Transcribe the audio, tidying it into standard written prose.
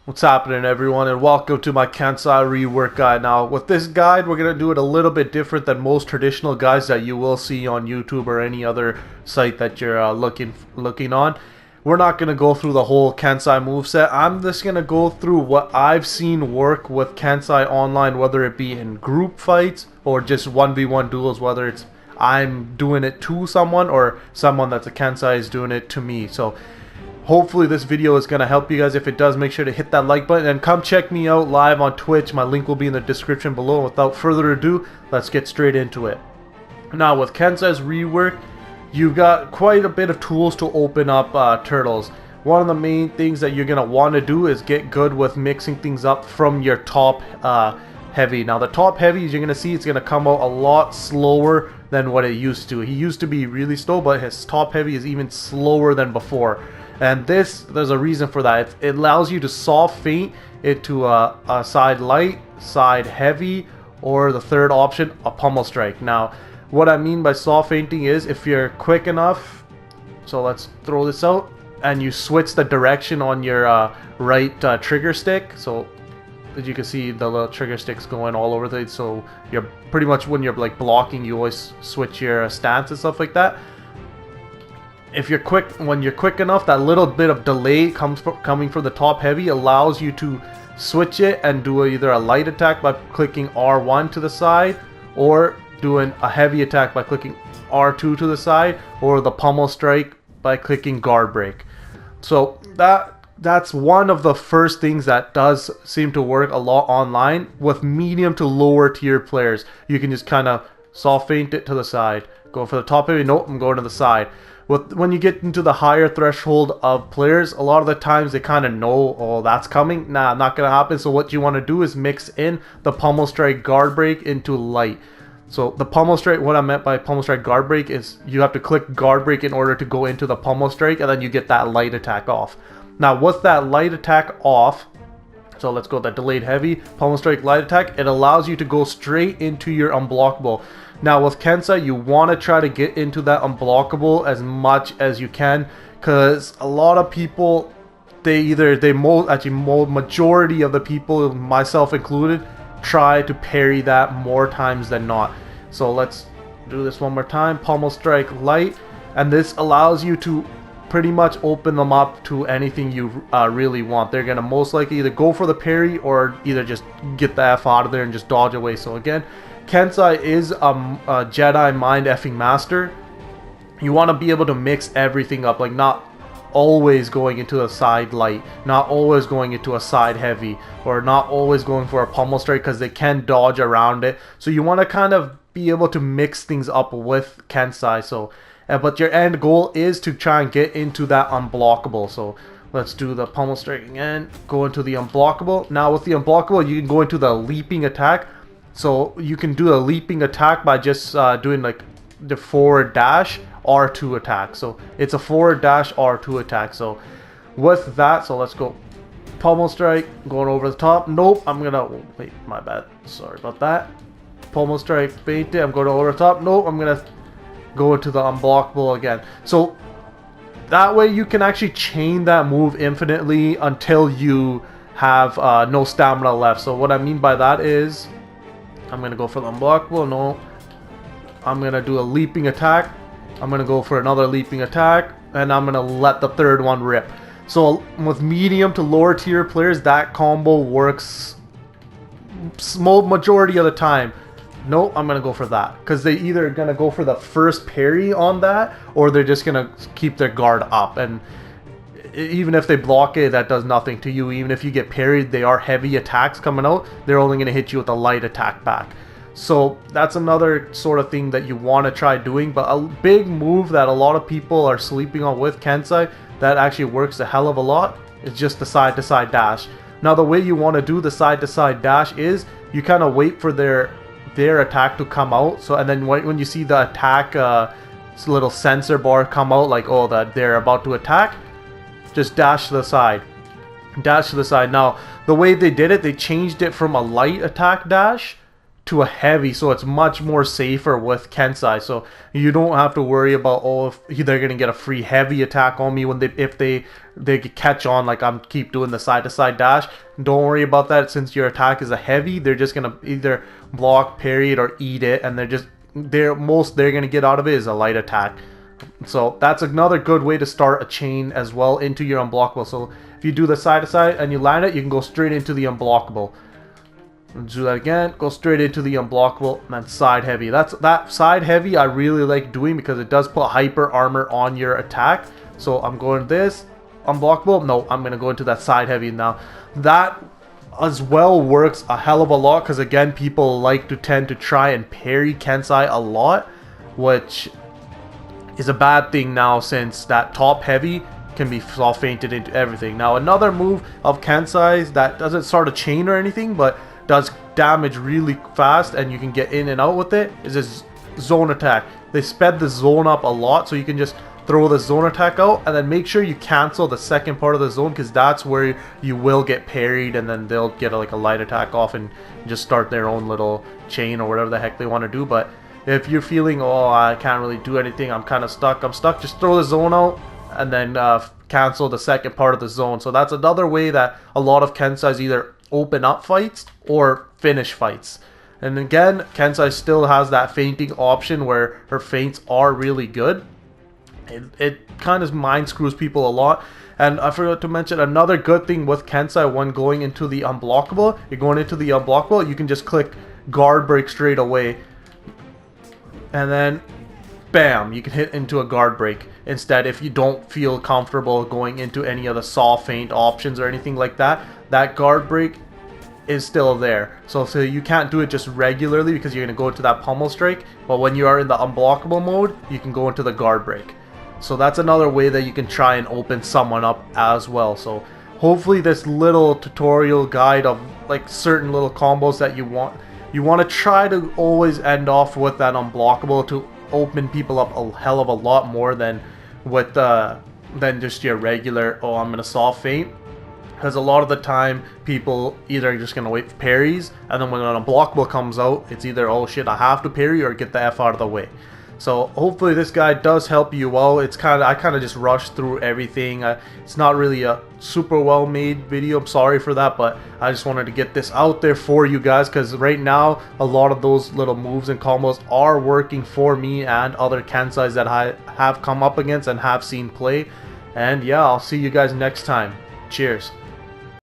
What's happening, everyone, and welcome to my Kensei rework guide. Now, with this guide, we're going to do it a little bit different than most traditional guides that you will see on YouTube or any other site that you're looking on. We're not going to go through the whole Kensei moveset. I'm just going to go through what I've seen work with Kensei online, whether it be in group fights or just 1v1 duels, whether it's I'm doing it to someone or someone that's a Kensei is doing it to me. So hopefully this video is going to help you guys. If it does, make sure to hit that like button and come check me out live on Twitch. My link will be in the description below. Without further ado, let's get straight into it. Now, with Kensei's rework, you've got quite a bit of tools to open up turtles. One of the main things that you're going to want to do is get good with mixing things up from your top heavy. Now, the top heavy, as you're going to see, it's going to come out a lot slower than what it used to. He used to be really slow, but his top heavy is even slower than before. And there's a reason for that. It allows you to soft feint into a side light, side heavy, or the third option, a pummel strike. Now, what I mean by soft feinting is if you're quick enough, so let's throw this out, and you switch the direction on your right trigger stick. So as you can see, the little trigger stick's going all over the, so you're pretty much, when you're like blocking, you always switch your stance and stuff like that. If you're quick, when you're quick enough, that little bit of delay coming from the top heavy allows you to switch it and do either a light attack by clicking R1 to the side, or doing a heavy attack by clicking R2 to the side, or the pummel strike by clicking guard break. So that's one of the first things that does seem to work a lot online with medium to lower tier players. You can just kind of soft feint it to the side, go for the top heavy. Nope, I'm going to the side. When you get into the higher threshold of players, a lot of the times they kind of know, oh, that's coming. Nah, not going to happen. So what you want to do is mix in the pummel strike guard break into light. So the pummel strike, what I meant by pummel strike guard break is you have to click guard break in order to go into the pummel strike, and then you get that light attack off. Now, with that light attack off, so let's go that delayed heavy, pummel strike light attack, it allows you to go straight into your unblockable. Now with Kensei, you want to try to get into that unblockable as much as you can, because a lot of people, majority of the people, myself included, try to parry that more times than not. So let's do this one more time, pummel strike light, and this allows you to pretty much open them up to anything you really want. They're going to most likely either go for the parry or either just get the F out of there and just dodge away. So again, Kensei is a Jedi mind effing master. You want to be able to mix everything up, like not always going into a side light, not always going into a side heavy, or not always going for a pummel strike, because they can dodge around it. So you want to kind of be able to mix things up with Kensei. So but your end goal is to try and get into that unblockable. So let's do the pummel strike again, go into the unblockable. Now with the unblockable, you can go into the leaping attack. So you can do a leaping attack by just doing like the forward dash R2 attack. So it's a forward dash R2 attack. So with that, so let's go pummel strike, going over the top. Nope, I'm gonna, oh, wait, my bad, sorry about that. Pummel strike, feint it, I'm going over the top. Nope, I'm gonna go into the unblockable again. So that way you can actually chain that move infinitely until you have no stamina left. So what I mean by that is, I'm going to go for the unblockable. No. I'm going to do a leaping attack. I'm going to go for another leaping attack. And I'm going to let the third one rip. So with medium to lower tier players, that combo works small majority of the time. No, I'm going to go for that. Because they either going to go for the first parry on that, or they're just going to keep their guard up. And even if they block it, that does nothing to you. Even if you get parried, they are heavy attacks coming out. They're only going to hit you with a light attack back. So that's another sort of thing that you want to try doing. But a big move that a lot of people are sleeping on with Kensei that actually works a hell of a lot is just the side-to-side dash. Now the way you want to do the side-to-side dash is you kind of wait for their attack to come out. So and then when you see the attack little sensor bar come out, like, oh, that they're about to attack, just dash to the side. Dash to the side. Now, the way they did it, they changed it from a light attack dash to a heavy, so it's much more safer with Kensei. So you don't have to worry about, oh, if they're gonna get a free heavy attack on me when if they catch on, like I'm keep doing the side to side dash. Don't worry about that. Since your attack is a heavy, they're just gonna either block, parry it, or eat it, and they're gonna get out of it is a light attack. So that's another good way to start a chain as well into your unblockable. So if you do the side to side and you land it, you can go straight into the unblockable. Do that again, go straight into the unblockable, and then side heavy. That side heavy I really like doing because it does put hyper armor on your attack. So I'm going this unblockable. No, I'm gonna go into that side heavy now. That as well works a hell of a lot because again, people like to tend to try and parry Kensei a lot, which is a bad thing now since that top heavy can be all fainted into everything. Now another move of Kensei's that doesn't start a chain or anything, but does damage really fast and you can get in and out with it, is this zone attack. They sped the zone up a lot, so you can just throw the zone attack out and then make sure you cancel the second part of the zone, because that's where you will get parried and then they'll get like a light attack off and just start their own little chain or whatever the heck they want to do. But if you're feeling, oh, I can't really do anything, I'm kind of stuck, just throw the zone out and then cancel the second part of the zone. So that's another way that a lot of Kensei's either open up fights or finish fights. And again, Kensei still has that fainting option where her feints are really good. It kind of mind screws people a lot. And I forgot to mention another good thing with Kensei when going into the unblockable. You're going into the unblockable, you can just click guard break straight away. And then bam, you can hit into a guard break instead. If you don't feel comfortable going into any of the saw feint options or anything like that, that guard break is still there. So you can't do it just regularly because you're going to go into that pummel strike, but when you are in the unblockable mode, you can go into the guard break. So that's another way that you can try and open someone up as well. So hopefully this little tutorial guide of like certain little combos that you want to try to always end off with that unblockable to open people up a hell of a lot more than with than just your regular, oh, I'm gonna saw feint. Because a lot of the time people either are just gonna wait for parries, and then when an unblockable comes out, it's either, oh shit, I have to parry or get the F out of the way. So hopefully this guide does help you out. I kind of just rushed through everything. It's not really a super well made video, I'm sorry for that, but I just wanted to get this out there for you guys, because right now a lot of those little moves and combos are working for me and other Kensei's that I have come up against and have seen play. And yeah, I'll see you guys next time. Cheers.